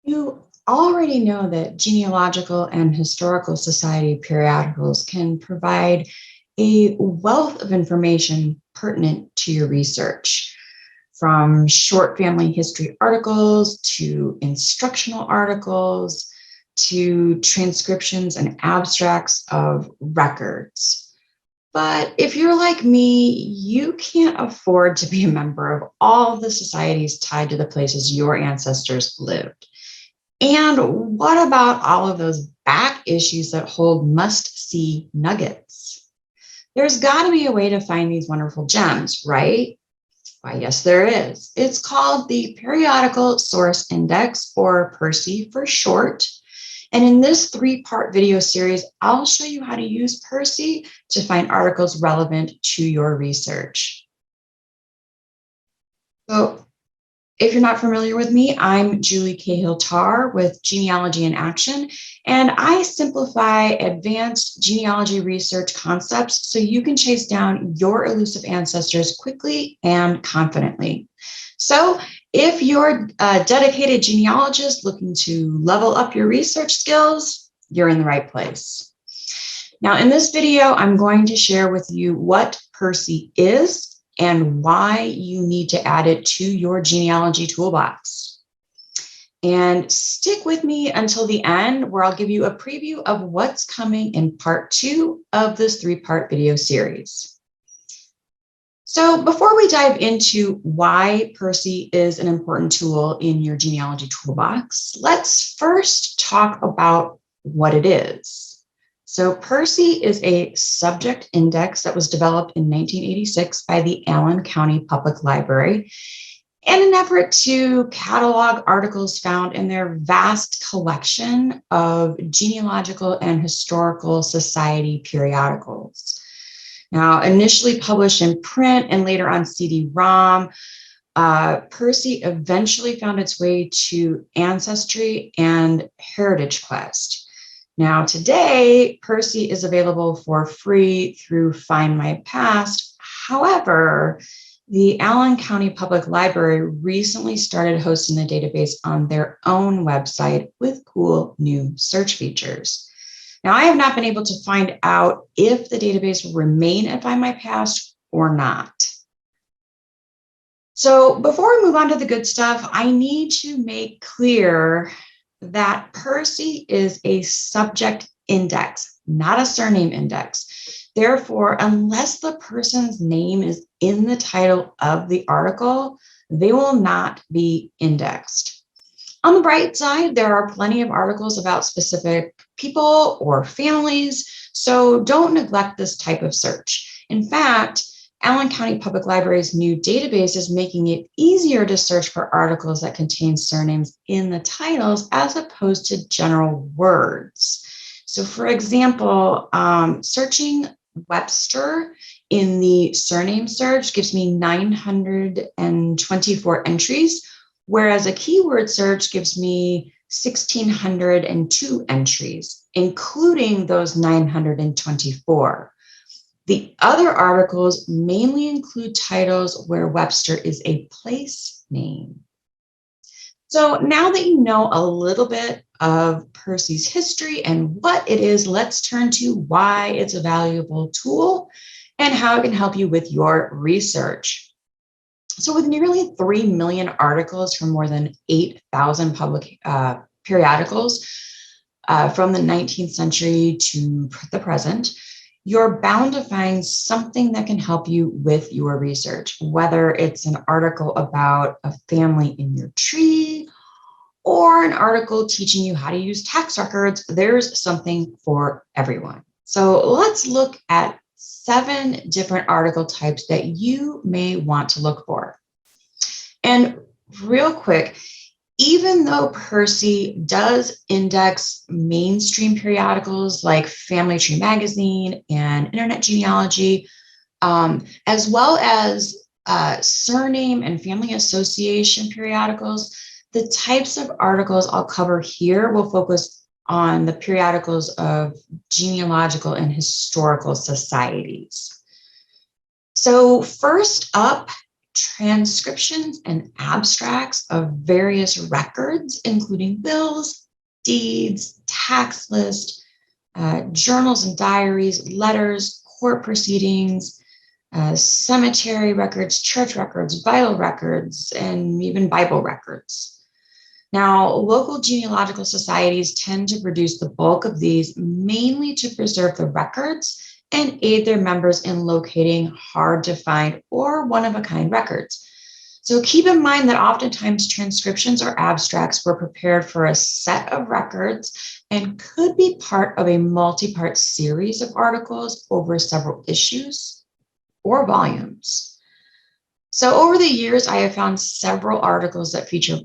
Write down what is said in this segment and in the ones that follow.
You already know that genealogical and historical society periodicals can provide a wealth of information pertinent to your research, from short family history articles to instructional articles to transcriptions and abstracts of records. But if you're like me, you can't afford to be a member of all the societies tied to the places your ancestors lived. And what about all of those back issues that hold must-see nuggets? There's got to be a way to find these wonderful gems, right? Why, yes, there is. It's called the Periodical Source Index, or PERSI for short. And in this three-part video series, I'll show you how to use PERSI to find articles relevant to your research. So, if you're not familiar with me, I'm Julie Cahill-Tarr with Genealogy in Action, and I simplify advanced genealogy research concepts so you can chase down your elusive ancestors quickly and confidently. So if you're a dedicated genealogist looking to level up your research skills, you're in the right place. Now, in this video, I'm going to share with you what PERSI is and why you need to add it to your genealogy toolbox. And stick with me until the end, where I'll give you a preview of what's coming in part 2 of this three-part video series. So before we dive into why PERSI is an important tool in your genealogy toolbox, let's first talk about what it is. So PERSI is a subject index that was developed in 1986 by the Allen County Public Library in an effort to catalog articles found in their vast collection of genealogical and historical society periodicals. Now, initially published in print and later on CD-ROM, PERSI eventually found its way to Ancestry and Heritage Quest. Now, today, PERSI is available for free through Find My Past. However, the Allen County Public Library recently started hosting the database on their own website with cool new search features. Now, I have not been able to find out if the database will remain at Find My Past or not. So before we move on to the good stuff, I need to make clear that PERSI is a subject index, not a surname index. Therefore, unless the person's name is in the title of the article, they will not be indexed. On the bright side, there are plenty of articles about specific people or families, so don't neglect this type of search. In fact, Allen County Public Library's new database is making it easier to search for articles that contain surnames in the titles as opposed to general words. So for example, searching Webster in the surname search gives me 924 entries, whereas a keyword search gives me 1,602 entries, including those 924. The other articles mainly include titles where Webster is a place name. So now that you know a little bit of PERSI's history and what it is, let's turn to why it's a valuable tool and how it can help you with your research. So with nearly 3 million articles from more than 8,000 public periodicals from the 19th century to the present, you're bound to find something that can help you with your research, whether it's an article about a family in your tree or an article teaching you how to use tax records. There's something for everyone. So let's look at 7 different article types that you may want to look for. And real quick, even though PERSI does index mainstream periodicals like Family Tree Magazine and Internet Genealogy, as well as surname and family association periodicals, the types of articles I'll cover here will focus on the periodicals of genealogical and historical societies. So first up transcriptions and abstracts of various records, including bills, deeds, tax lists, journals and diaries, letters, court proceedings, cemetery records, church records, vital records, and even Bible records. Now, local genealogical societies tend to produce the bulk of these mainly to preserve the records and aid their members in locating hard to find or one-of-a-kind records. So keep in mind that oftentimes transcriptions or abstracts were prepared for a set of records and could be part of a multi-part series of articles over several issues or volumes. So over the years, I have found several articles that feature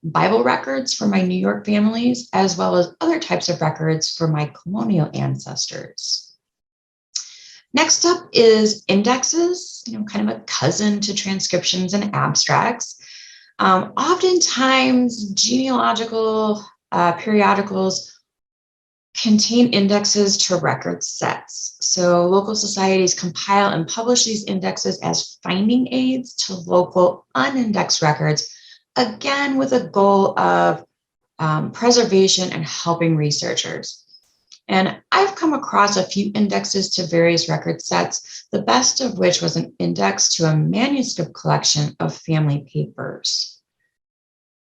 Bible records for my New York families, as well as other types of records for my colonial ancestors. Next up is indexes, kind of a cousin to transcriptions and abstracts. Oftentimes, genealogical periodicals contain indexes to record sets. So local societies compile and publish these indexes as finding aids to local unindexed records, again with a goal of preservation and helping researchers. And I've come across a few indexes to various record sets, the best of which was an index to a manuscript collection of family papers.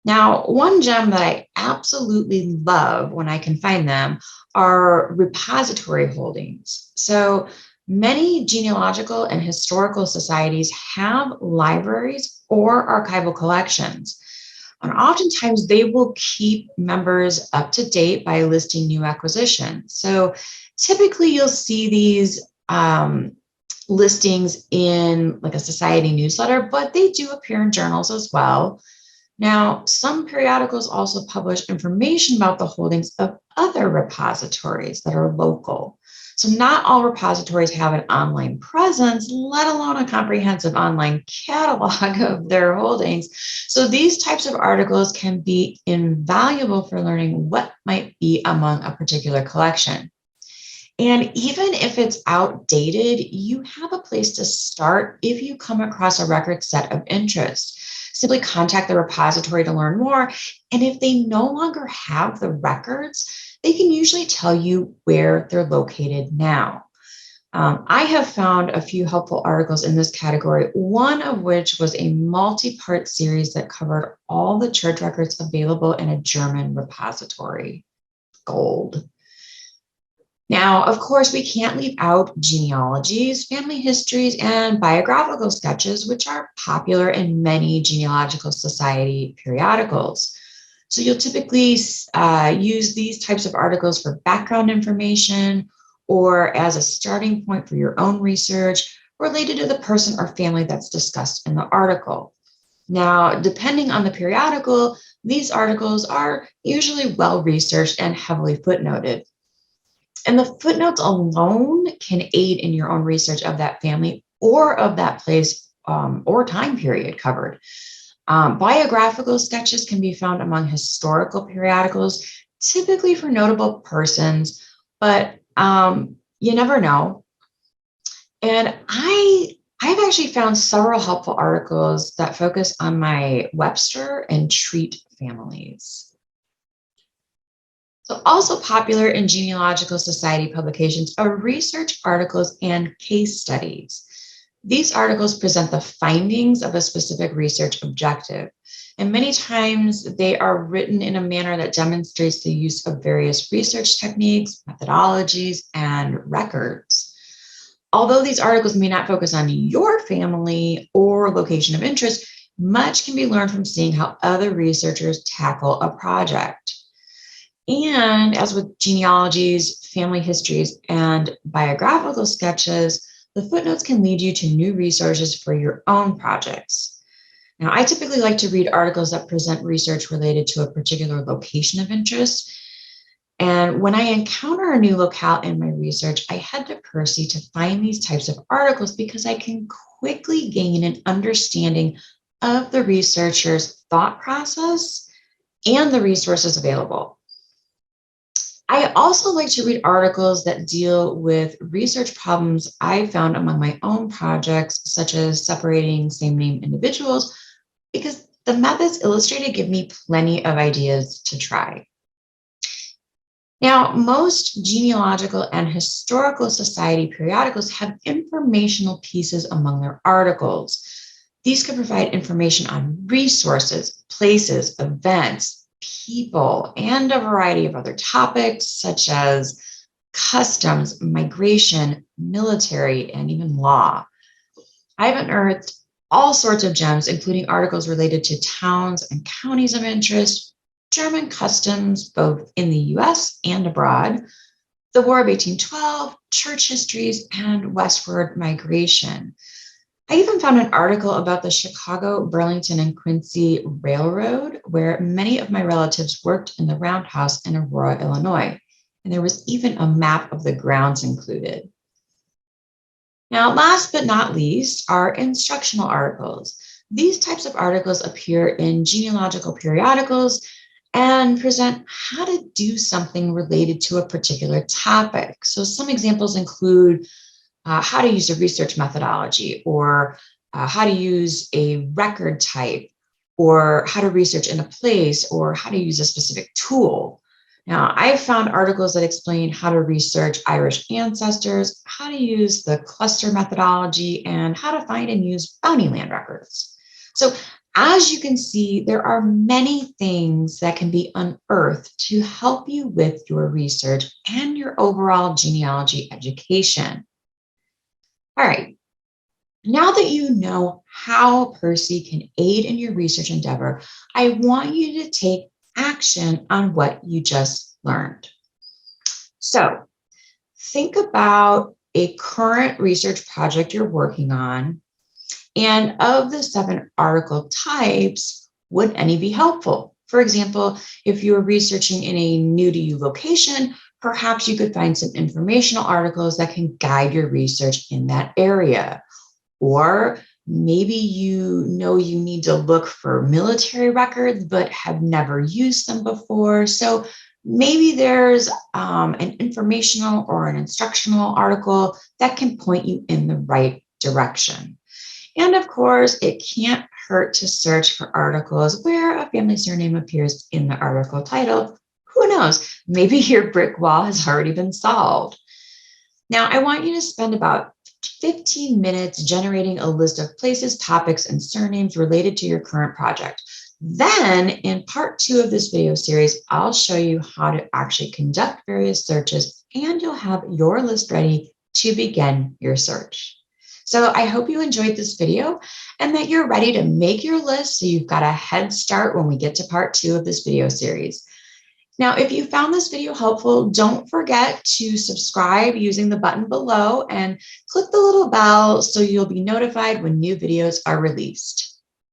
Now, one gem that I absolutely love when I can find them are repository holdings. So many genealogical and historical societies have libraries or archival collections. And oftentimes they will keep members up to date by listing new acquisitions. So typically you'll see these listings in like a society newsletter, but they do appear in journals as well. Now, some periodicals also publish information about the holdings of other repositories that are local. So not all repositories have an online presence, let alone a comprehensive online catalog of their holdings. So these types of articles can be invaluable for learning what might be among a particular collection. And even if it's outdated, you have a place to start if you come across a record set of interest. Simply contact the repository to learn more. And if they no longer have the records, they can usually tell you where they're located now. I have found a few helpful articles in this category, one of which was a multi-part series that covered all the church records available in a German repository. Gold. Now, of course, we can't leave out genealogies, family histories, and biographical sketches, which are popular in many genealogical society periodicals. So you'll typically use these types of articles for background information or as a starting point for your own research related to the person or family that's discussed in the article. Now, depending on the periodical, these articles are usually well-researched and heavily footnoted. And the footnotes alone can aid in your own research of that family or of that place or time period covered. Biographical sketches can be found among historical periodicals, typically for notable persons, but you never know. And I've actually found several helpful articles that focus on my Webster and Treat families. So also popular in genealogical society publications are research articles and case studies. These articles present the findings of a specific research objective, and many times they are written in a manner that demonstrates the use of various research techniques, methodologies, and records. Although these articles may not focus on your family or location of interest, much can be learned from seeing how other researchers tackle a project. And as with genealogies, family histories, and biographical sketches, the footnotes can lead you to new resources for your own projects. Now, I typically like to read articles that present research related to a particular location of interest. And when I encounter a new locale in my research, I head to PERSI to find these types of articles because I can quickly gain an understanding of the researcher's thought process and the resources available. I also like to read articles that deal with research problems I found among my own projects, such as separating same name individuals, because the methods illustrated give me plenty of ideas to try. Now, most genealogical and historical society periodicals have informational pieces among their articles. These could provide information on resources, places, events, people, and a variety of other topics such as customs, migration, military, and even law. I've unearthed all sorts of gems, including articles related to towns and counties of interest, German customs, both in the US and abroad, the War of 1812, church histories, and westward migration. I even found an article about the Chicago, Burlington, and Quincy Railroad, where many of my relatives worked in the roundhouse in Aurora, Illinois. And there was even a map of the grounds included. Now, last but not least are instructional articles. These types of articles appear in genealogical periodicals and present how to do something related to a particular topic. So some examples include how to use a research methodology, or how to use a record type, or how to research in a place, or how to use a specific tool. Now, I've found articles that explain how to research Irish ancestors, how to use the cluster methodology, and how to find and use bounty land records. So, as you can see, there are many things that can be unearthed to help you with your research and your overall genealogy education. All right, now that you know how PERSI can aid in your research endeavor, I want you to take action on what you just learned. So think about a current research project you're working on, and of the 7 article types, would any be helpful? For example, if you're researching in a new to you location, perhaps you could find some informational articles that can guide your research in that area. Or maybe you know you need to look for military records but have never used them before. So maybe there's an informational or an instructional article that can point you in the right direction. And of course, it can't hurt to search for articles where a family surname appears in the article title. Who knows? Maybe your brick wall has already been solved. Now, I want you to spend about 15 minutes generating a list of places, topics, and surnames related to your current project. Then, in part 2 of this video series, I'll show you how to actually conduct various searches, and you'll have your list ready to begin your search. So I hope you enjoyed this video and that you're ready to make your list so you've got a head start when we get to part 2 of this video series. Now, if you found this video helpful, don't forget to subscribe using the button below and click the little bell so you'll be notified when new videos are released.